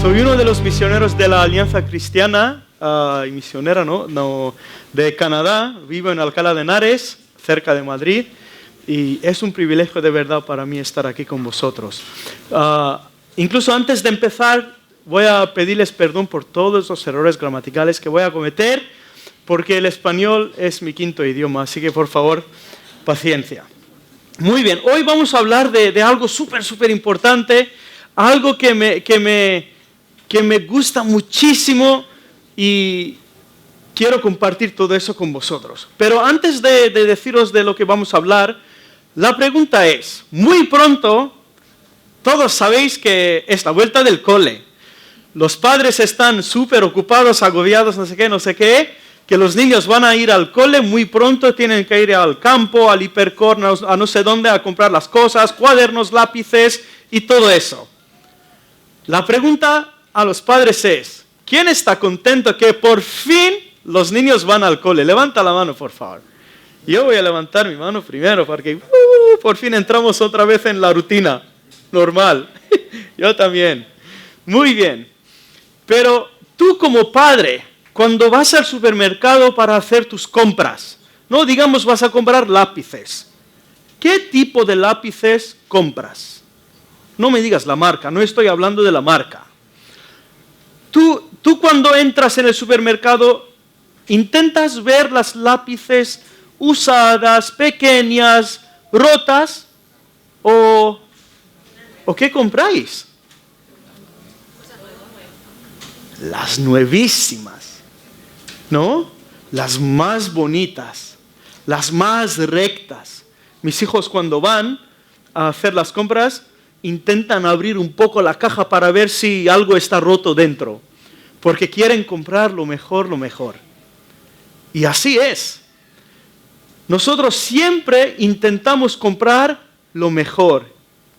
Soy uno de los misioneros de la Alianza Cristiana y misionera, de Canadá. Vivo en Alcalá de Henares, cerca de Madrid, y es un privilegio de verdad para mí estar aquí con vosotros. Incluso antes de empezar, voy a pedirles perdón por todos los errores gramaticales que voy a cometer, porque el español es mi quinto idioma, así que por favor, paciencia. Muy bien, hoy vamos a hablar de algo súper importante, algo que me gusta muchísimo y quiero compartir todo eso con vosotros. Pero antes de deciros de lo que vamos a hablar, la pregunta es, muy pronto, todos sabéis que es la vuelta del cole. Los padres están súper ocupados, agobiados, no sé qué, que los niños van a ir al cole muy pronto, tienen que ir al campo, al hipercor, a no sé dónde, a comprar las cosas, cuadernos, lápices y todo eso. La pregunta a los padres es, ¿quién está contento que por fin los niños van al cole? Levanta la mano, por favor. Yo voy a levantar mi mano primero porque por fin entramos otra vez en la rutina normal. Yo también. Muy bien. Pero tú como padre, cuando vas al supermercado para hacer tus compras, no digamos vas a comprar lápices, ¿qué tipo de lápices compras? No me digas la marca, no estoy hablando de la marca. Tú cuando entras en el supermercado, intentas ver las lápices usadas, pequeñas, rotas, ¿o qué compráis? Las nuevísimas, ¿no? Las más bonitas, las más rectas. Mis hijos cuando van a hacer las compras, intentan abrir un poco la caja para ver si algo está roto dentro, porque quieren comprar lo mejor. Y así es. Nosotros siempre intentamos comprar lo mejor,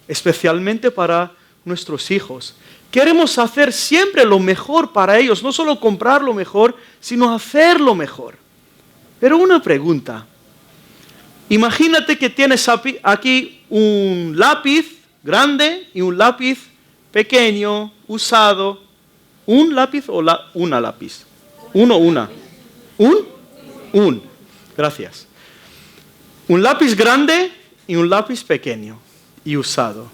especialmente para nuestros hijos. Queremos hacer siempre lo mejor para ellos, no solo comprar lo mejor, sino hacer lo mejor. Pero una pregunta. Imagínate que tienes aquí un lápiz grande y un lápiz pequeño, usado. ¿Un lápiz o una lápiz? ¿Uno o una? ¿Un? Gracias. Un lápiz grande y un lápiz pequeño y usado.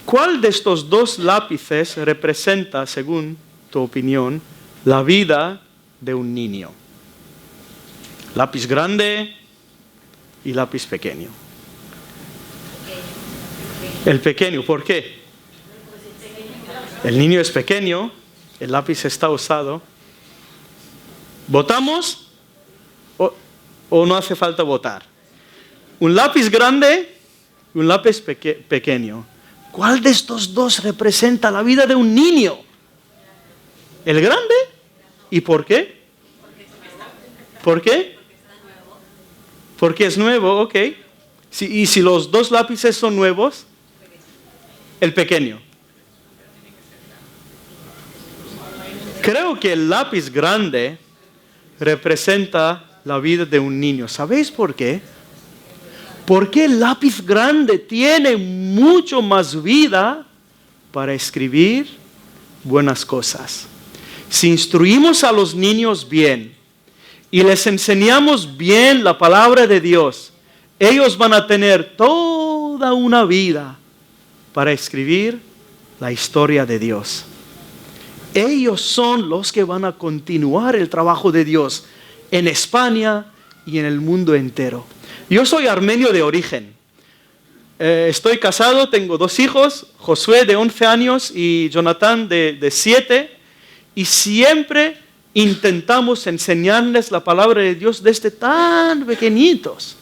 ¿Cuál de estos dos lápices representa, según tu opinión, la vida de un niño? Lápiz grande y lápiz pequeño. El pequeño, ¿por qué? El niño es pequeño, el lápiz está usado. ¿Votamos o no hace falta votar? Un lápiz grande y un lápiz pequeño. ¿Cuál de estos dos representa la vida de un niño? ¿El grande? ¿Y por qué? ¿Por qué? Porque es nuevo, ok. Y si los dos lápices son nuevos, el pequeño. Creo que el lápiz grande representa la vida de un niño. ¿Sabéis por qué? Porque el lápiz grande tiene mucho más vida para escribir buenas cosas. Si instruimos a los niños bien y les enseñamos bien la palabra de Dios, ellos van a tener toda una vida para escribir la historia de Dios. Ellos son los que van a continuar el trabajo de Dios en España y en el mundo entero. Yo soy armenio de origen. Estoy casado, tengo 2 hijos, Josué de 11 años y Jonathan de 7. Y siempre intentamos enseñarles la palabra de Dios desde tan pequeñitos.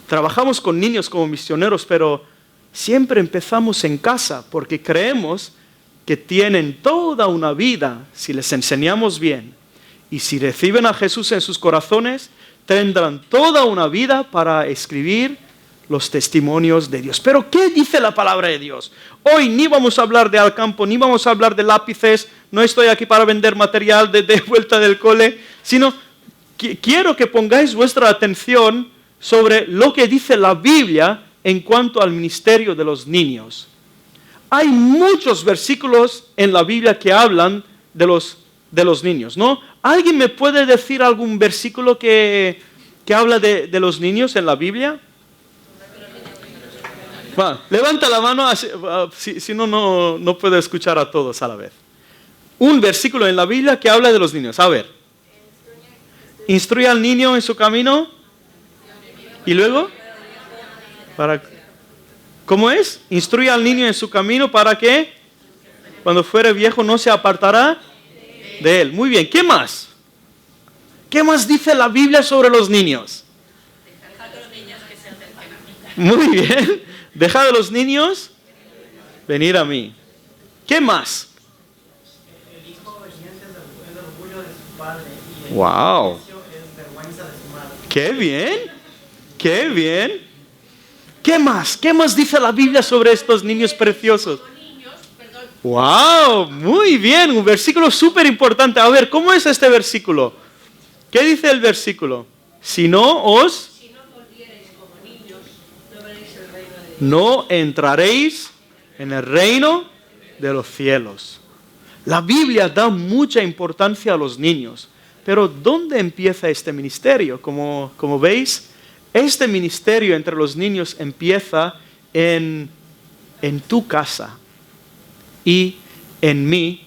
Trabajamos con niños como misioneros, pero siempre empezamos en casa porque creemos que tienen toda una vida si les enseñamos bien. Y si reciben a Jesús en sus corazones, tendrán toda una vida para escribir los testimonios de Dios. Pero ¿qué dice la palabra de Dios? Hoy ni vamos a hablar de al campo, ni vamos a hablar de lápices. No estoy aquí para vender material de vuelta del cole, sino que quiero que pongáis vuestra atención sobre lo que dice la Biblia en cuanto al ministerio de los niños. hay muchos versículos en la Biblia que hablan de los niños, ¿no? ¿Alguien me puede decir algún versículo que habla de los niños en la Biblia? Levanta la mano, si no, no puedo escuchar a todos a la vez. Un versículo en la Biblia que habla de los niños. A ver. Instruye al niño en su camino. ¿Y luego? ¿Cómo es? Instruye al niño en su camino para que cuando fuere viejo no se apartará de él. Muy bien. ¿Qué más? ¿Qué más dice la Biblia sobre los niños? Muy bien. Dejad a los niños venir a mí. ¿Qué más? El hijo obediente es el orgullo de su padre y el Wow. necio es vergüenza de su madre. ¡Qué bien! ¡Qué bien! ¿Qué más? ¿Qué más dice la Biblia sobre estos niños preciosos? ¡Wow! Muy bien, un versículo súper importante. A ver, ¿cómo es este versículo? ¿Qué dice el versículo? Si no os... no entraréis en el reino de los cielos. La Biblia da mucha importancia a los niños. Pero ¿dónde empieza este ministerio? Como veis, este ministerio entre los niños empieza en tu casa y en mi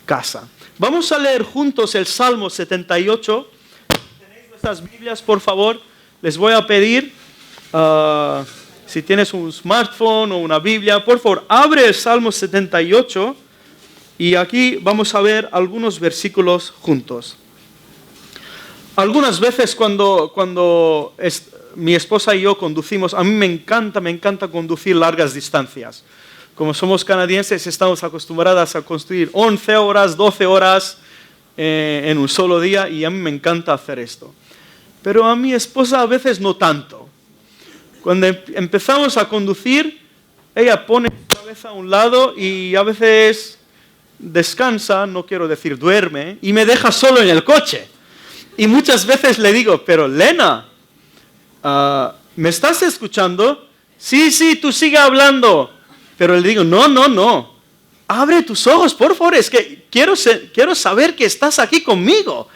casa. Vamos a leer juntos el Salmo 78. ¿Tenéis vuestras Biblias, por favor? Les voy a pedir... si tienes un smartphone o una Biblia, por favor, abre el Salmo 78 y aquí vamos a ver algunos versículos juntos. Algunas veces cuando mi esposa y yo conducimos, a mí me encanta conducir largas distancias. Como somos canadienses, estamos acostumbradas a construir 11 horas, 12 horas en un solo día y a mí me encanta hacer esto. Pero a mi esposa a veces no tanto. Cuando empezamos a conducir, ella pone la cabeza a un lado y a veces descansa, no quiero decir duerme, y me deja solo en el coche. Y muchas veces le digo, pero Lena, ¿me estás escuchando? Sí, tú sigue hablando. Pero le digo, no. Abre tus ojos, por favor, es que quiero saber que estás aquí conmigo.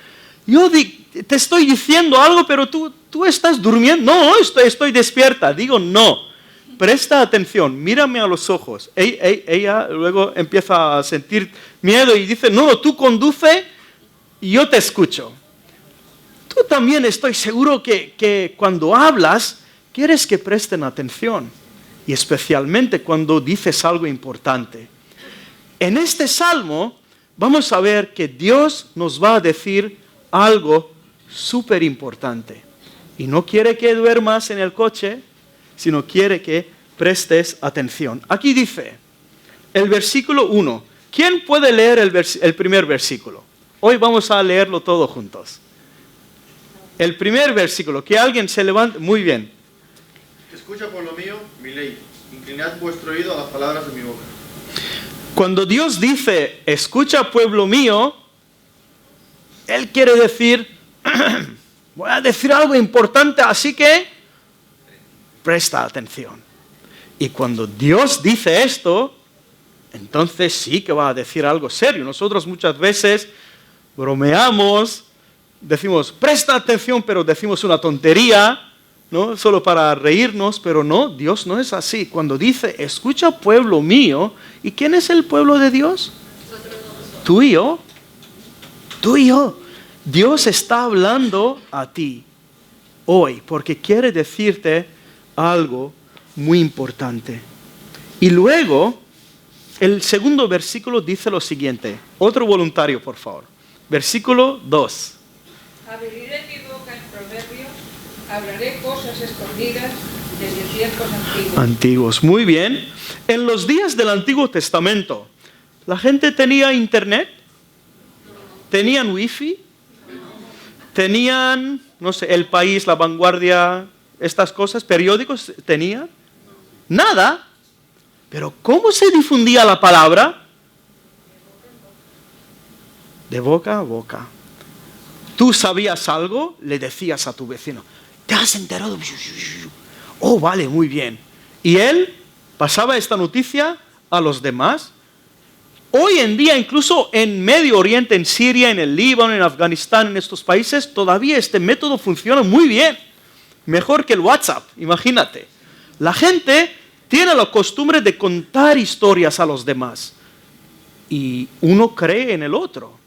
Yo te estoy diciendo algo, pero tú estás durmiendo. No, estoy despierta. Digo, no. Presta atención, mírame a los ojos. Ella luego empieza a sentir miedo y dice, no, tú conduce y yo te escucho. Tú también estoy seguro que cuando hablas, quieres que presten atención. Y especialmente cuando dices algo importante. En este salmo vamos a ver que Dios nos va a decir algo súper importante. Y no quiere que duermas en el coche, sino quiere que prestes atención. Aquí dice, el versículo 1. ¿Quién puede leer el primer versículo? Hoy vamos a leerlo todos juntos. El primer versículo, que alguien se levante. Muy bien. Escucha, pueblo mío, mi ley. Inclinad vuestro oído a las palabras de mi boca. Cuando Dios dice, escucha, pueblo mío, Él quiere decir, voy a decir algo importante, así que presta atención. Y cuando Dios dice esto, entonces sí que va a decir algo serio. Nosotros muchas veces bromeamos, decimos, presta atención, pero decimos una tontería, ¿no? Solo para reírnos, pero no, Dios no es así. Cuando dice, escucha, pueblo mío, ¿y quién es el pueblo de Dios? Tú y yo. Tú y yo. Dios está hablando a ti hoy porque quiere decirte algo muy importante. Y luego, el segundo versículo dice lo siguiente. Otro voluntario, por favor. Versículo 2. Abriré mi boca en proverbios, hablaré cosas escondidas desde tiempos antiguos. Muy bien. En los días del Antiguo Testamento, ¿la gente tenía internet? ¿Tenían wifi? ¿Tenían, no sé, El País, La Vanguardia, estas cosas? ¿Periódicos tenían? Nada. Pero ¿cómo se difundía la palabra? De boca a boca. Tú sabías algo, le decías a tu vecino, ¿te has enterado? Oh, vale, muy bien. Y él pasaba esta noticia a los demás. Hoy en día, incluso en Medio Oriente, en Siria, en el Líbano, en Afganistán, en estos países, todavía este método funciona muy bien. Mejor que el WhatsApp, imagínate. La gente tiene la costumbre de contar historias a los demás. Y uno cree en el otro.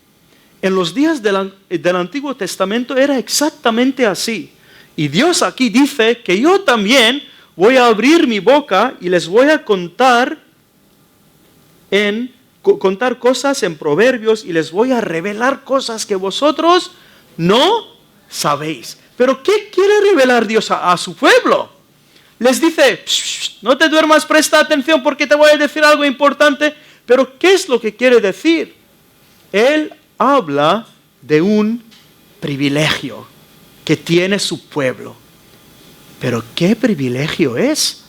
En los días del Antiguo Testamento era exactamente así. Y Dios aquí dice que yo también voy a abrir mi boca y les voy a contar cosas en proverbios y les voy a revelar cosas que vosotros no sabéis. Pero ¿qué quiere revelar Dios a su pueblo? Les dice, no te duermas, presta atención porque te voy a decir algo importante. Pero ¿qué es lo que quiere decir? Él habla de un privilegio que tiene su pueblo. Pero ¿qué privilegio es?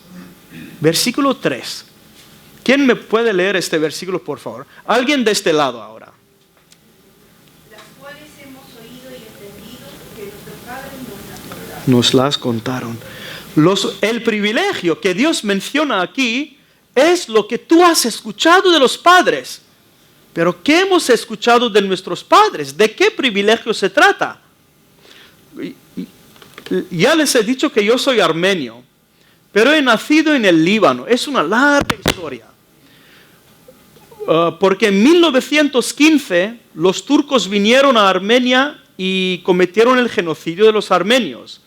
Versículo 3. ¿Quién me puede leer este versículo, por favor? Alguien de este lado ahora. Las cuales hemos oído y entendido que nuestros padres nos Nos las contaron. El privilegio que Dios menciona aquí es lo que tú has escuchado de los padres. Pero ¿qué hemos escuchado de nuestros padres? ¿De qué privilegio se trata? Ya les he dicho que yo soy armenio, pero he nacido en el Líbano. Es una larga historia. Porque en 1915 los turcos vinieron a Armenia y cometieron el genocidio de los armenios.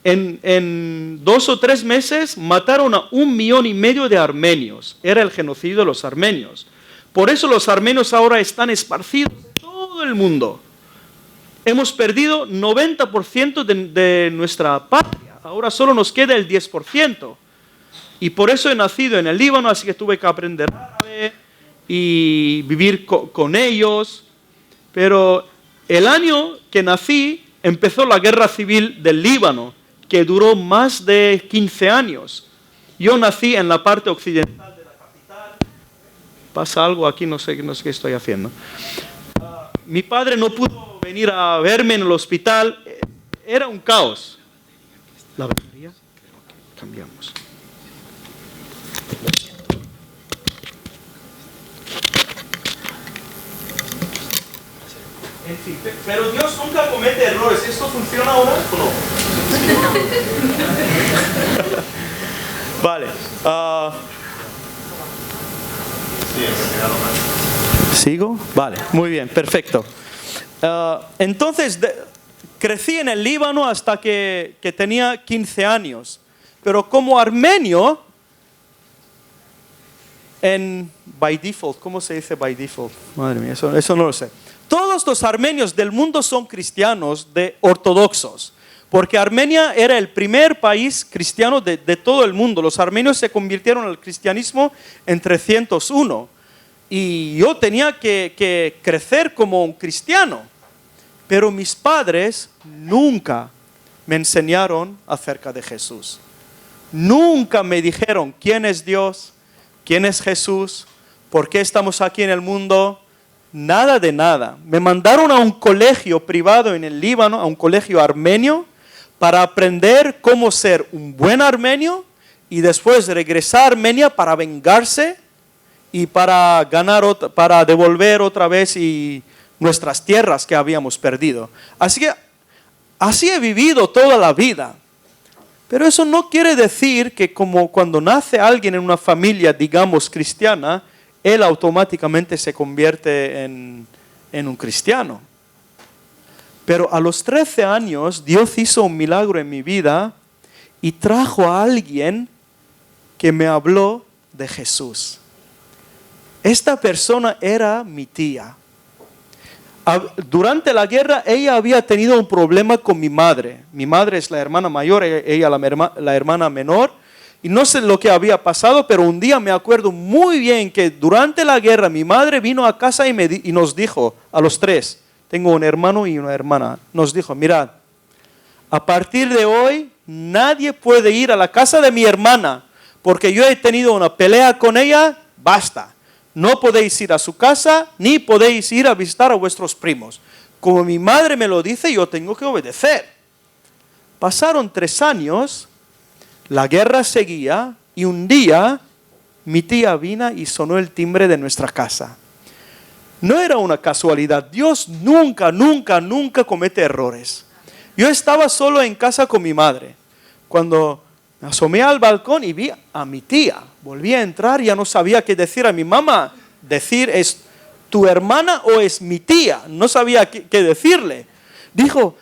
En 2 o 3 meses mataron a 1,5 millones de armenios. Era el genocidio de los armenios. Por eso los armenios ahora están esparcidos en todo el mundo. Hemos perdido 90% de nuestra patria. Ahora solo nos queda el 10%. Y por eso he nacido en el Líbano, así que tuve que aprender árabe y vivir con ellos. Pero el año que nací empezó la guerra civil del Líbano, que duró más de 15 años. Yo nací en la parte occidental de la capital. Pasa algo aquí, no sé qué estoy haciendo. Mi padre no pudo venir a verme en el hospital. Era un caos. ¿La batería? Creo que cambiamos. En fin, pero Dios nunca comete errores. ¿Esto funciona ahora o no? Vale. ¿Sigo? Vale, muy bien, perfecto. Entonces, crecí en el Líbano hasta que tenía 15 años. Pero como armenio, by default, ¿cómo se dice by default? Madre mía, eso no lo sé. Todos los armenios del mundo son cristianos ortodoxos, porque Armenia era el primer país cristiano de todo el mundo. Los armenios se convirtieron al cristianismo en 301 y yo tenía que crecer como un cristiano, pero mis padres nunca me enseñaron acerca de Jesús. Nunca me dijeron quién es Dios, quién es Jesús, por qué estamos aquí en el mundo. Nada de nada. Me mandaron a un colegio privado en el Líbano, a un colegio armenio, para aprender cómo ser un buen armenio y después regresar a Armenia para vengarse y para devolver otra vez nuestras tierras que habíamos perdido. Así que así he vivido toda la vida. Pero eso no quiere decir que como cuando nace alguien en una familia, digamos, cristiana, él automáticamente se convierte en un cristiano. Pero a los 13 años, Dios hizo un milagro en mi vida y trajo a alguien que me habló de Jesús. Esta persona era mi tía. Durante la guerra, ella había tenido un problema con mi madre. Mi madre es la hermana mayor, ella la hermana menor. Y no sé lo que había pasado, pero un día me acuerdo muy bien que durante la guerra mi madre vino a casa y nos dijo a los 3, tengo un hermano y una hermana, nos dijo, mirad, a partir de hoy nadie puede ir a la casa de mi hermana porque yo he tenido una pelea con ella, basta. No podéis ir a su casa ni podéis ir a visitar a vuestros primos. Como mi madre me lo dice, yo tengo que obedecer. Pasaron 3 años. La guerra seguía y un día mi tía vino y sonó el timbre de nuestra casa. No era una casualidad. Dios nunca comete errores. Yo estaba solo en casa con mi madre. Cuando me asomé al balcón y vi a mi tía, volví a entrar, ya no sabía qué decir a mi mamá. Decir, ¿es tu hermana o es mi tía? No sabía qué decirle. Dijo,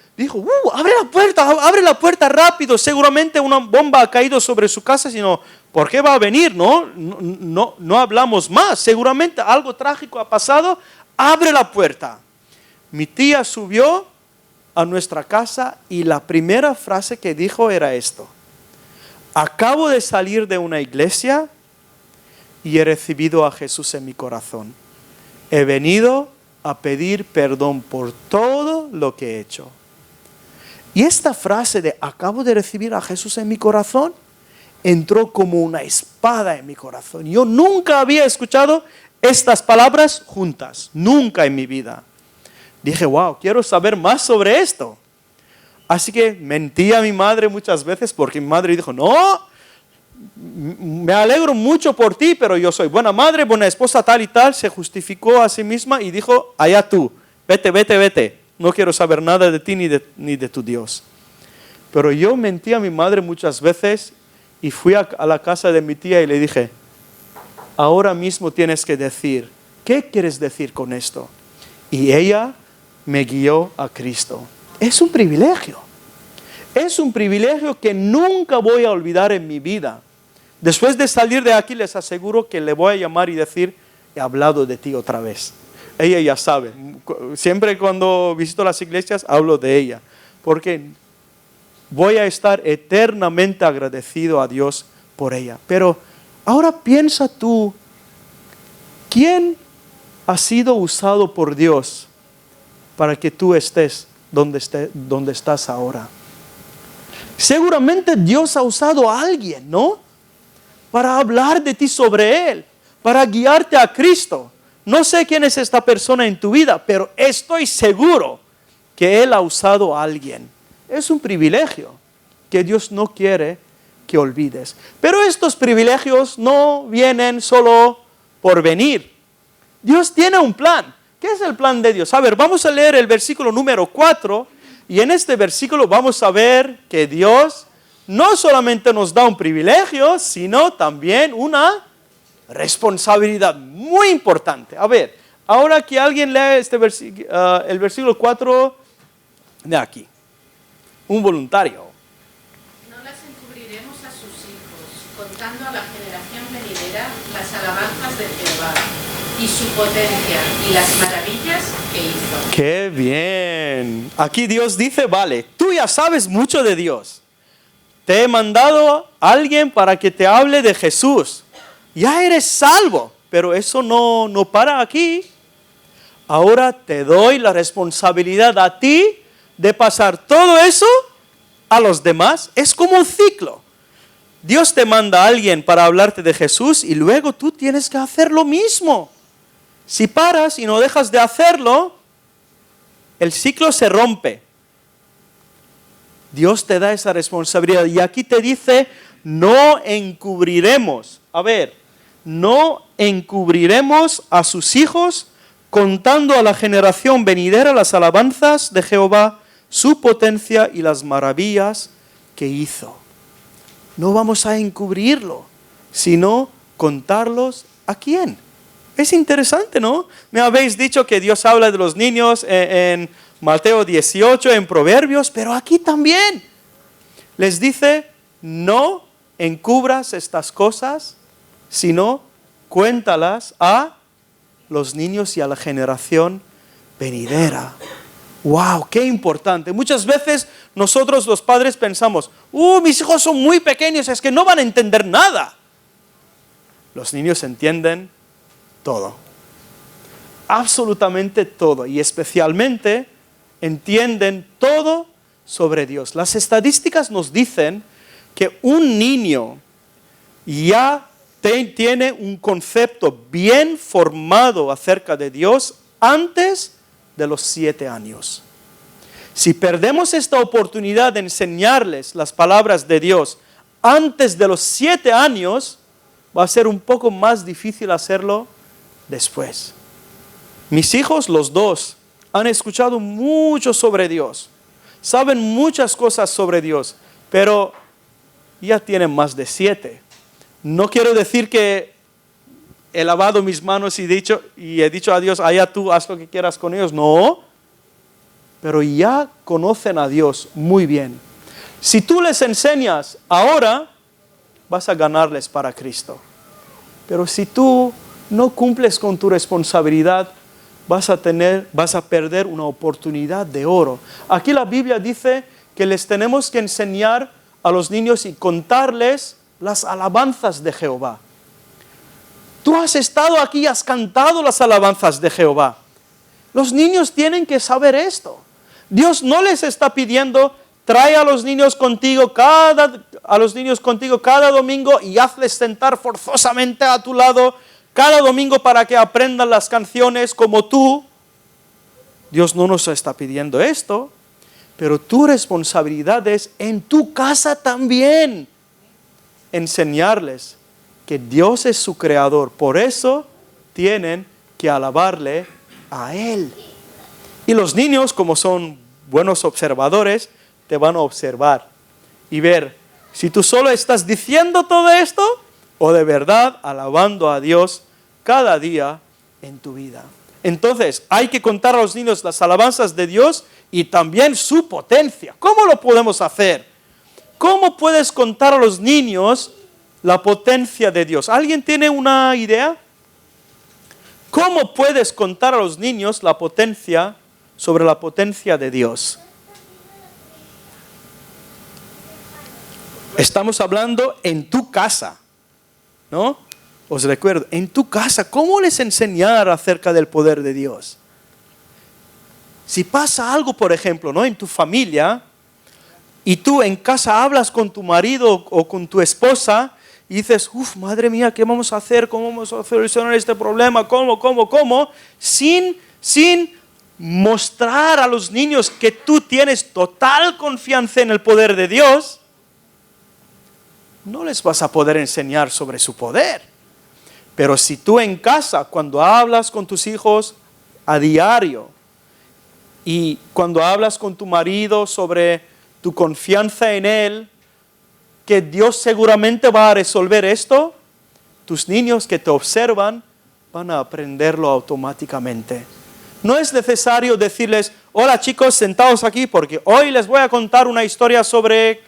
abre la puerta rápido, seguramente una bomba ha caído sobre su casa, sino, ¿por qué va a venir? No hablamos más, seguramente algo trágico ha pasado, abre la puerta. Mi tía subió a nuestra casa y la primera frase que dijo era esto: acabo de salir de una iglesia y he recibido a Jesús en mi corazón. He venido a pedir perdón por todo lo que he hecho. Y esta frase de acabo de recibir a Jesús en mi corazón entró como una espada en mi corazón. Yo nunca había escuchado estas palabras juntas, nunca en mi vida. Dije, wow, quiero saber más sobre esto. Así que mentí a mi madre muchas veces porque mi madre dijo, no, me alegro mucho por ti, pero yo soy buena madre, buena esposa, tal y tal. Se justificó a sí misma y dijo, allá tú, vete. No quiero saber nada de ti ni de tu Dios. Pero yo mentí a mi madre muchas veces y fui a la casa de mi tía y le dije, ahora mismo tienes que decir, ¿qué quieres decir con esto? Y ella me guió a Cristo. Es un privilegio. Es un privilegio que nunca voy a olvidar en mi vida. Después de salir de aquí les aseguro que le voy a llamar y decir, he hablado de ti otra vez. Ella ya sabe. Siempre cuando visito las iglesias hablo de ella. Porque voy a estar eternamente agradecido a Dios por ella. Pero ahora piensa tú, ¿quién ha sido usado por Dios para que tú estés donde estás ahora? Seguramente Dios ha usado a alguien, ¿no? Para hablar de ti sobre Él, para guiarte a Cristo. No sé quién es esta persona en tu vida, pero estoy seguro que Él ha usado a alguien. Es un privilegio que Dios no quiere que olvides. Pero estos privilegios no vienen solo por venir. Dios tiene un plan. ¿Qué es el plan de Dios? A ver, vamos a leer el versículo número 4. Y en este versículo vamos a ver que Dios no solamente nos da un privilegio, sino también una responsabilidad muy importante. A ver, ahora que alguien lee el versículo 4 de aquí. Un voluntario. No las encubriremos a sus hijos, contando a la generación venidera las alabanzas de Jehová y su potencia y las maravillas que hizo. ¡Qué bien! Aquí Dios dice, vale, tú ya sabes mucho de Dios. Te he mandado a alguien para que te hable de Jesús. Ya eres salvo, pero eso no para aquí. Ahora te doy la responsabilidad a ti de pasar todo eso a los demás. Es como un ciclo. Dios te manda a alguien para hablarte de Jesús y luego tú tienes que hacer lo mismo. Si paras y no dejas de hacerlo, el ciclo se rompe. Dios te da esa responsabilidad y aquí te dice, no encubriremos. A ver, no encubriremos a sus hijos contando a la generación venidera las alabanzas de Jehová, su potencia y las maravillas que hizo. No vamos a encubrirlo, sino contarlos a quién. Es interesante, ¿no? Me habéis dicho que Dios habla de los niños en Mateo 18, en Proverbios, pero aquí también les dice, no encubras estas cosas, sino cuéntalas a los niños y a la generación venidera. ¡Wow! ¡Qué importante! Muchas veces nosotros los padres pensamos, mis hijos son muy pequeños, es que no van a entender nada. Los niños entienden todo. Absolutamente todo. Y especialmente entienden todo sobre Dios. Las estadísticas nos dicen que un niño ya tiene un concepto bien formado acerca de Dios antes de los 7 años. Si perdemos esta oportunidad de enseñarles las palabras de Dios antes de los 7 años, va a ser un poco más difícil hacerlo después. Mis hijos, los dos, han escuchado mucho sobre Dios. Saben muchas cosas sobre Dios, pero ya tienen más de 7. No quiero decir que he lavado mis manos y he dicho a Dios, allá tú haz lo que quieras con ellos. No, pero ya conocen a Dios muy bien. Si tú les enseñas ahora, vas a ganarles para Cristo. Pero si tú no cumples con tu responsabilidad, vas a perder una oportunidad de oro. Aquí la Biblia dice que les tenemos que enseñar a los niños y contarles las alabanzas de Jehová. Tú has estado aquí y has cantado las alabanzas de Jehová. Los niños tienen que saber esto. Dios no les está pidiendo, trae a los niños contigo cada domingo y hazles sentar forzosamente a tu lado cada domingo para que aprendan las canciones como tú. Dios no nos está pidiendo esto, pero tu responsabilidad es en tu casa también enseñarles que Dios es su creador. Por eso tienen que alabarle a Él. Y los niños, como son buenos observadores, te van a observar y ver si tú solo estás diciendo todo esto o de verdad alabando a Dios cada día en tu vida. Entonces, hay que contar a los niños las alabanzas de Dios y también su potencia. ¿Cómo lo podemos hacer? ¿Cómo puedes contar a los niños la potencia de Dios? ¿Alguien tiene una idea? ¿Cómo puedes contar a los niños sobre la potencia de Dios? Estamos hablando en tu casa, ¿no? Os recuerdo, en tu casa, ¿cómo les enseñar acerca del poder de Dios? Si pasa algo, por ejemplo, ¿no? En tu familia, y tú en casa hablas con tu marido o con tu esposa, y dices, madre mía, ¿qué vamos a hacer? ¿Cómo vamos a solucionar este problema? ¿Cómo? Sin mostrar a los niños que tú tienes total confianza en el poder de Dios, no les vas a poder enseñar sobre su poder. Pero si tú en casa, cuando hablas con tus hijos a diario, y cuando hablas con tu marido sobre tu confianza en Él, que Dios seguramente va a resolver esto, tus niños que te observan van a aprenderlo automáticamente. No es necesario decirles, hola chicos, sentados aquí porque hoy les voy a contar una historia sobre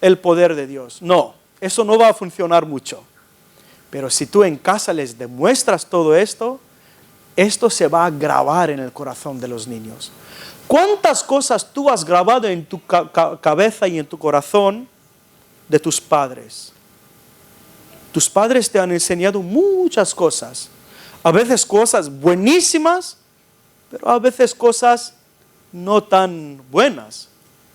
el poder de Dios. No, eso no va a funcionar mucho. Pero si tú en casa les demuestras todo esto, esto se va a grabar en el corazón de los niños. ¿Cuántas cosas tú has grabado en tu cabeza y en tu corazón de tus padres? Tus padres te han enseñado muchas cosas. A veces cosas buenísimas, pero a veces cosas no tan buenas.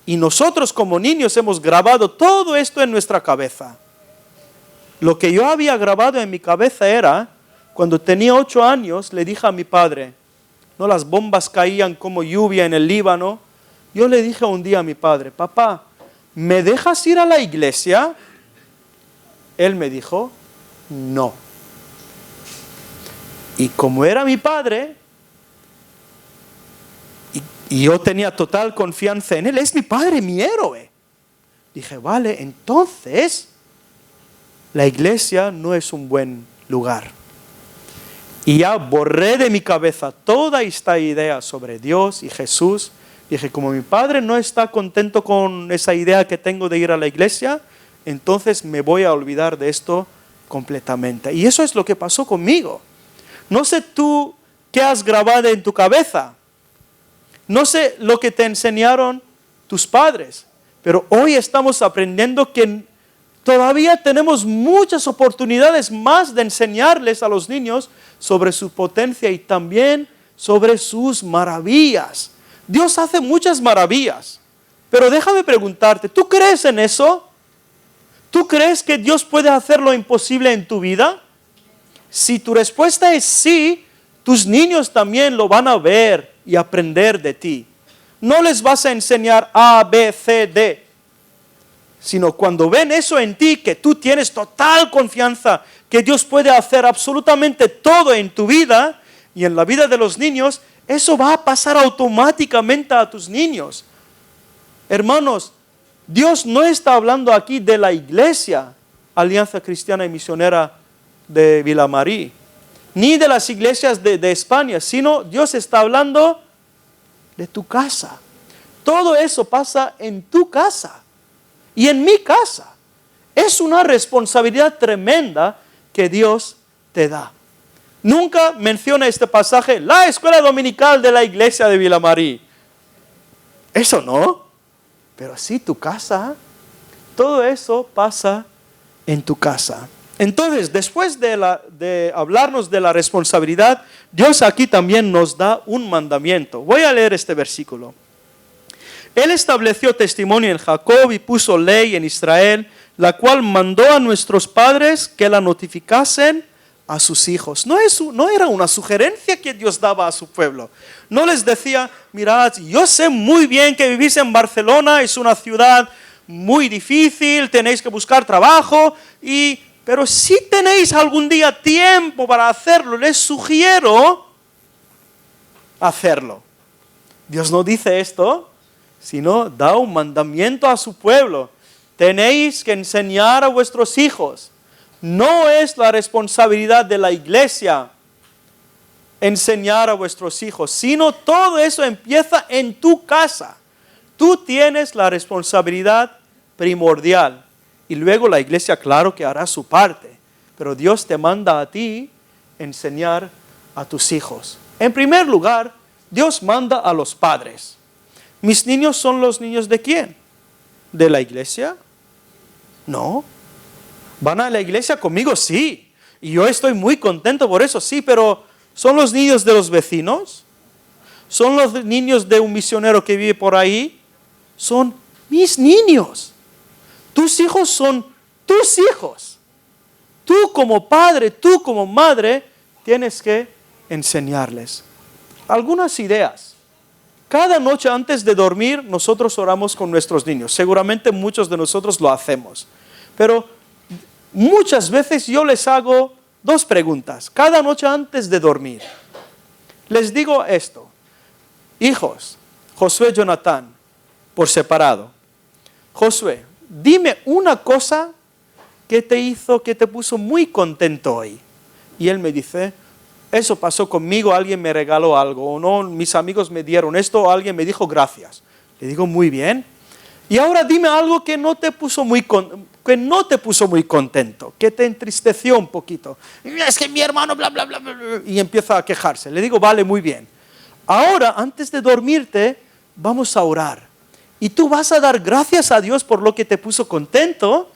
Y nosotros como niños hemos grabado todo esto en nuestra cabeza. Lo que yo había grabado en mi cabeza era, cuando tenía 8 años, le dije a mi padre, ¿no? Las bombas caían como lluvia en el Líbano. Yo le dije un día a mi padre, papá, ¿me dejas ir a la iglesia? Él me dijo, no. Y como era mi padre, y yo tenía total confianza en él, es mi padre, mi héroe. Dije, vale, entonces la iglesia no es un buen lugar. Y ya borré de mi cabeza toda esta idea sobre Dios y Jesús. Dije, como mi padre no está contento con esa idea que tengo de ir a la iglesia, entonces me voy a olvidar de esto completamente. Y eso es lo que pasó conmigo. No sé tú qué has grabado en tu cabeza. No sé lo que te enseñaron tus padres. Pero hoy estamos aprendiendo que todavía tenemos muchas oportunidades más de enseñarles a los niños sobre su potencia y también sobre sus maravillas. Dios hace muchas maravillas, pero déjame preguntarte, ¿tú crees en eso? ¿Tú crees que Dios puede hacer lo imposible en tu vida? Si tu respuesta es sí, tus niños también lo van a ver y aprender de ti. No les vas a enseñar A, B, C, D, sino cuando ven eso en ti, que tú tienes total confianza, que Dios puede hacer absolutamente todo en tu vida y en la vida de los niños, eso va a pasar automáticamente a tus niños. Hermanos, Dios no está hablando aquí de la iglesia, Alianza Cristiana y Misionera de Vilamarí, ni de las iglesias de España, sino Dios está hablando de tu casa. Todo eso pasa en tu casa y en mi casa. Es una responsabilidad tremenda que Dios te da. Nunca menciona este pasaje, la escuela dominical de la iglesia de Vilamarí. Eso no, pero sí tu casa. Todo eso pasa en tu casa. Entonces, después de hablarnos de la responsabilidad, Dios aquí también nos da un mandamiento. Voy a leer este versículo. Él estableció testimonio en Jacob y puso ley en Israel, la cual mandó a nuestros padres que la notificasen a sus hijos. No era una sugerencia que Dios daba a su pueblo. No les decía, mirad, yo sé muy bien que vivís en Barcelona, es una ciudad muy difícil, tenéis que buscar trabajo, pero si tenéis algún día tiempo para hacerlo, les sugiero hacerlo. Dios no dice esto, sino da un mandamiento a su pueblo. Tenéis que enseñar a vuestros hijos. No es la responsabilidad de la iglesia enseñar a vuestros hijos, sino todo eso empieza en tu casa. Tú tienes la responsabilidad primordial. Y luego la iglesia, claro que hará su parte. Pero Dios te manda a ti enseñar a tus hijos. En primer lugar, Dios manda a los padres. ¿Mis niños son los niños de quién? ¿De la iglesia? No. ¿Van a la iglesia conmigo? Sí. Y yo estoy muy contento por eso, sí, pero ¿son los niños de los vecinos? ¿Son los niños de un misionero que vive por ahí? Son mis niños. Tus hijos son tus hijos. Tú como padre, tú como madre, tienes que enseñarles. Algunas ideas. Cada noche antes de dormir, nosotros oramos con nuestros niños. Seguramente muchos de nosotros lo hacemos. Pero muchas veces yo les hago 2 preguntas. Cada noche antes de dormir. Les digo esto. Hijos, Josué y Jonathan, por separado. Josué, dime una cosa que te puso muy contento hoy. Y él me dice, eso pasó conmigo, alguien me regaló algo, o no, mis amigos me dieron esto, o alguien me dijo gracias. Le digo, muy bien. Y ahora dime algo que no te puso muy contento, que te entristeció un poquito. Es que mi hermano, bla, bla, bla, bla, y empieza a quejarse. Le digo, vale, muy bien. Ahora, antes de dormirte, vamos a orar. Y tú vas a dar gracias a Dios por lo que te puso contento.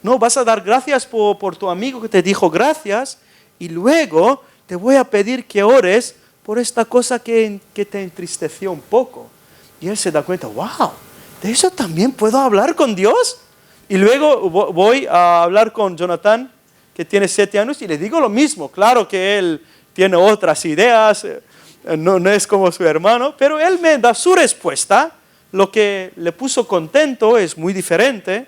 No, vas a dar gracias por tu amigo que te dijo gracias. Y luego te voy a pedir que ores por esta cosa que te entristeció un poco. Y él se da cuenta, wow, ¿de eso también puedo hablar con Dios? Y luego voy a hablar con Jonathan, que tiene 7 años, y le digo lo mismo. Claro que él tiene otras ideas, no es como su hermano, pero él me da su respuesta. Lo que le puso contento es muy diferente,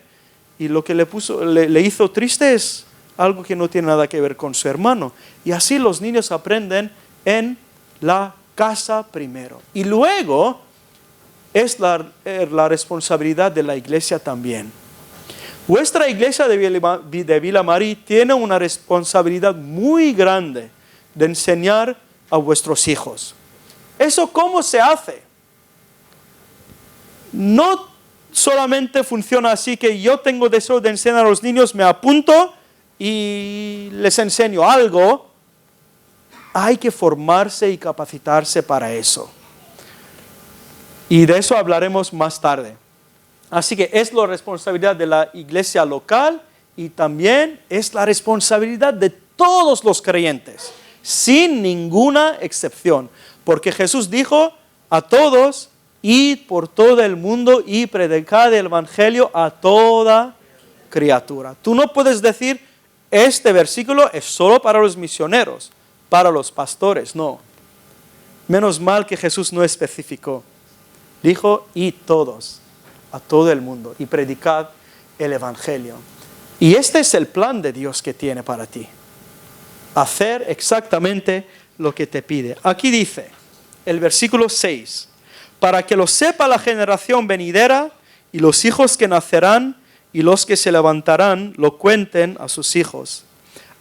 y lo que le hizo triste es algo que no tiene nada que ver con su hermano. Y así los niños aprenden en la casa primero. Y luego es la responsabilidad de la iglesia también. Vuestra iglesia de Vilamarí tiene una responsabilidad muy grande de enseñar a vuestros hijos. ¿Eso cómo se hace? No solamente funciona así que yo tengo deseo de enseñar a los niños, me apunto y les enseño algo. Hay que formarse y capacitarse para eso. Y de eso hablaremos más tarde. Así que es la responsabilidad de la iglesia local y también es la responsabilidad de todos los creyentes, sin ninguna excepción. Porque Jesús dijo a todos, id por todo el mundo y predicad el evangelio a toda criatura. Tú no puedes decir, este versículo es solo para los misioneros, para los pastores, no. Menos mal que Jesús no especificó. Dijo, id todos, a todo el mundo, y predicad el evangelio. Y este es el plan de Dios que tiene para ti. hacer exactamente lo que te pide. Aquí dice, el versículo 6, para que lo sepa la generación venidera y los hijos que nacerán y los que se levantarán lo cuenten a sus hijos,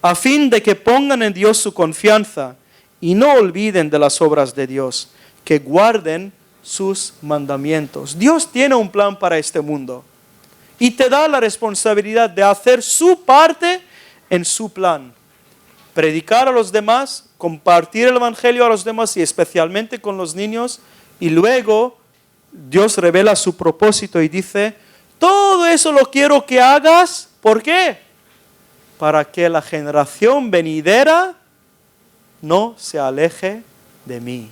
a fin de que pongan en Dios su confianza y no olviden de las obras de Dios, que guarden sus mandamientos. Dios tiene un plan para este mundo y te da la responsabilidad de hacer su parte en su plan. Predicar a los demás, compartir el evangelio a los demás y especialmente con los niños, y luego Dios revela su propósito y dice, todo eso lo quiero que hagas, ¿por qué? Para que la generación venidera no se aleje de mí.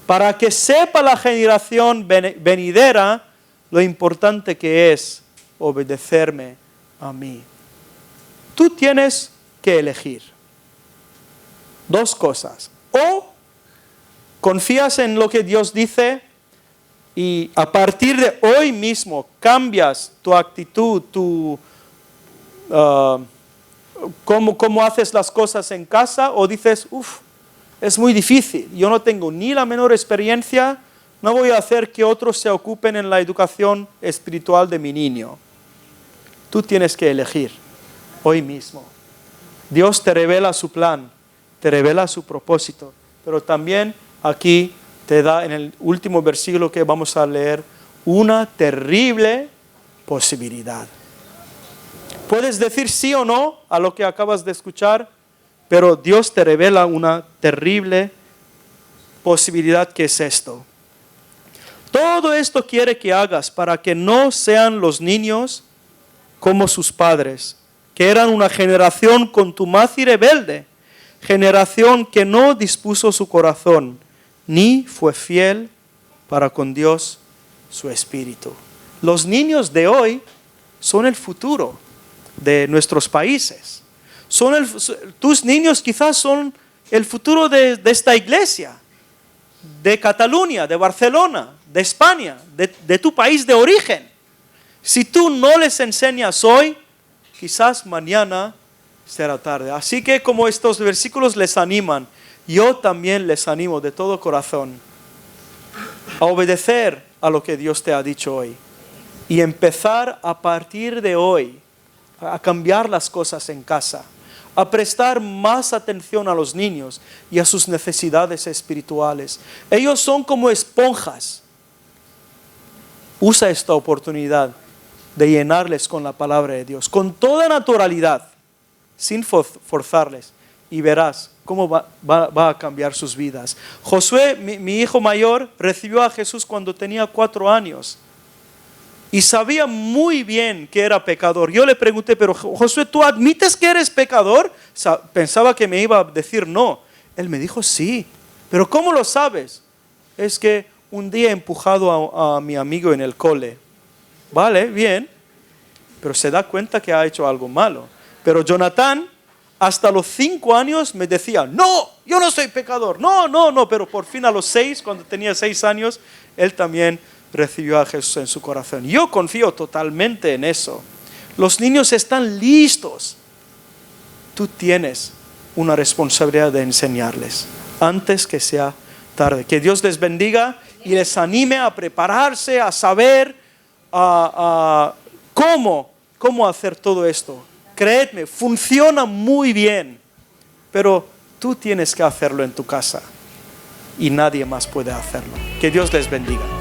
Para que sepa la generación venidera lo importante que es obedecerme a mí. Tú tienes que elegir dos cosas. O confías en lo que Dios dice y a partir de hoy mismo cambias tu actitud, cómo haces las cosas en casa, o dices, es muy difícil, yo no tengo ni la menor experiencia, no voy a hacer que otros se ocupen en la educación espiritual de mi niño. Tú tienes que elegir hoy mismo. Dios te revela su plan, te revela su propósito, pero también aquí te da en el último versículo que vamos a leer una terrible posibilidad. Puedes decir sí o no a lo que acabas de escuchar, pero Dios te revela una terrible posibilidad que es esto. Todo esto quiere que hagas para que no sean los niños como sus padres, que eran una generación contumaz y rebelde, generación que no dispuso su corazón, ni fue fiel para con Dios su espíritu. Los niños de hoy son el futuro de nuestros países. Tus niños quizás son el futuro de esta iglesia, de Cataluña, de Barcelona, de España, de tu país de origen. Si tú no les enseñas hoy, quizás mañana será tarde. Así que como estos versículos les animan, yo también les animo de todo corazón a obedecer a lo que Dios te ha dicho hoy y empezar a partir de hoy a cambiar las cosas en casa, a prestar más atención a los niños y a sus necesidades espirituales. Ellos son como esponjas. Usa esta oportunidad de llenarles con la palabra de Dios, con toda naturalidad, sin forzarles, y verás cómo va a cambiar sus vidas. Josué, mi hijo mayor, recibió a Jesús cuando tenía 4 años y sabía muy bien que era pecador. Yo le pregunté, pero Josué, ¿tú admites que eres pecador? Pensaba que me iba a decir no. Él me dijo sí, pero ¿cómo lo sabes? Es que un día he empujado a mi amigo en el cole. Vale, bien, pero se da cuenta que ha hecho algo malo. Pero Jonathan, hasta los 5 años me decía, no, yo no soy pecador, no, pero por fin a los 6, cuando tenía 6 años, él también recibió a Jesús en su corazón. Yo confío totalmente en eso. Los niños están listos. Tú tienes una responsabilidad de enseñarles antes que sea tarde. Que Dios les bendiga y les anime a prepararse, a saber cómo hacer todo esto. Creedme, funciona muy bien, pero tú tienes que hacerlo en tu casa y nadie más puede hacerlo. Que Dios les bendiga.